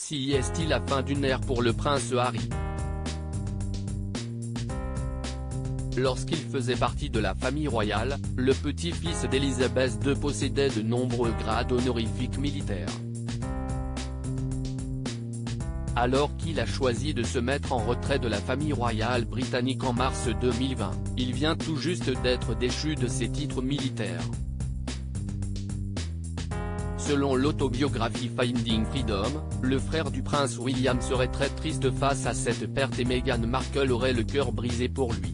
Si est-il la fin d'une ère pour le prince Harry? Lorsqu'il faisait partie de la famille royale, le petit-fils d'Élisabeth II possédait de nombreux grades honorifiques militaires. Alors qu'il a choisi de se mettre en retrait de la famille royale britannique en mars 2020, il vient tout juste d'être déchu de ses titres militaires. Selon l'autobiographie Finding Freedom, le frère du prince William serait très triste face à cette perte et Meghan Markle aurait le cœur brisé pour lui.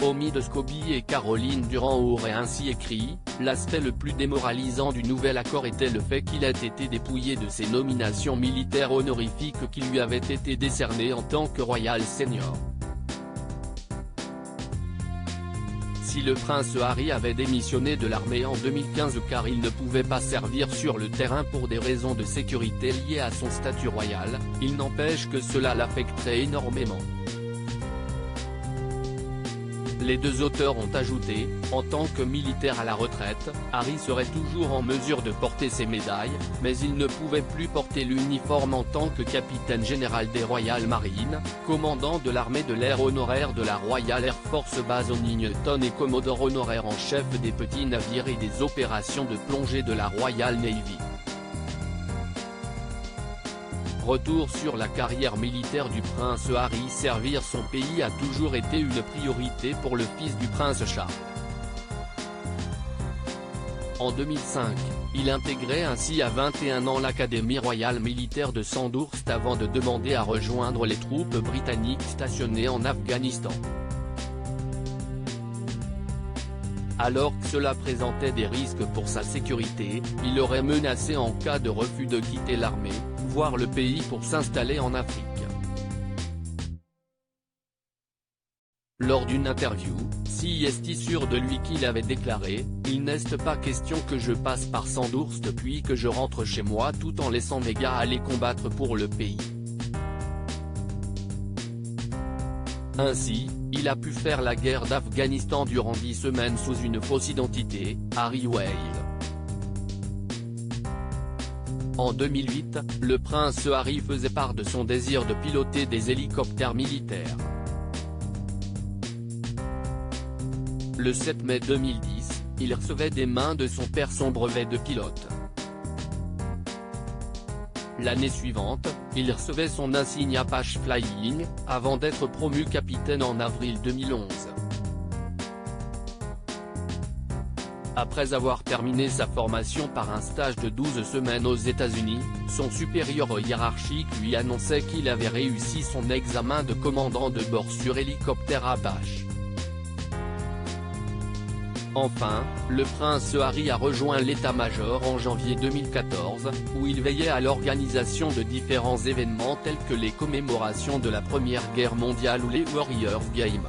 Omi de Scobie et Caroline Durand auraient ainsi écrit: « L'aspect le plus démoralisant du nouvel accord était le fait qu'il ait été dépouillé de ses nominations militaires honorifiques qui lui avaient été décernées en tant que Royal Senior. » Si le prince Harry avait démissionné de l'armée en 2015 car il ne pouvait pas servir sur le terrain pour des raisons de sécurité liées à son statut royal, il n'empêche que cela l'affecterait énormément. Les deux auteurs ont ajouté, en tant que militaire à la retraite, Harry serait toujours en mesure de porter ses médailles, mais il ne pouvait plus porter l'uniforme en tant que capitaine général des Royal Marines, commandant de l'armée de l'air honoraire de la Royal Air Force Base Newton et commodore honoraire en chef des petits navires et des opérations de plongée de la Royal Navy. Retour sur la carrière militaire du prince Harry. Servir son pays a toujours été une priorité pour le fils du prince Charles. En 2005, il intégrait ainsi à 21 ans l'Académie royale militaire de Sandhurst avant de demander à rejoindre les troupes britanniques stationnées en Afghanistan. Alors que cela présentait des risques pour sa sécurité, il aurait menacé en cas de refus de quitter l'armée, voire le pays pour s'installer en Afrique. Lors d'une interview, si est sûr de lui qu'il avait déclaré: « Il n'est pas question que je passe par Sandhurst puis que je rentre chez moi tout en laissant mes gars aller combattre pour le pays. » Ainsi, il a pu faire la guerre d'Afghanistan durant 10 semaines sous une fausse identité, Harry Wade. En 2008, le prince Harry faisait part de son désir de piloter des hélicoptères militaires. Le 7 mai 2010, il recevait des mains de son père son brevet de pilote. L'année suivante, il recevait son insigne Apache Flying, avant d'être promu capitaine en avril 2011. Après avoir terminé sa formation par un stage de 12 semaines aux États-Unis, son supérieur hiérarchique lui annonçait qu'il avait réussi son examen de commandant de bord sur hélicoptère Apache. Enfin, le prince Harry a rejoint l'état-major en janvier 2014, où il veillait à l'organisation de différents événements tels que les commémorations de la Première Guerre mondiale ou les Warriors Games.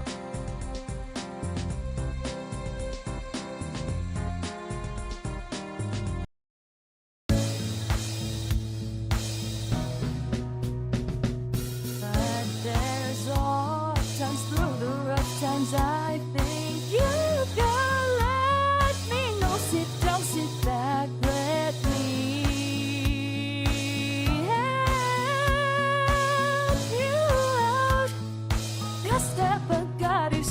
Step, I gotta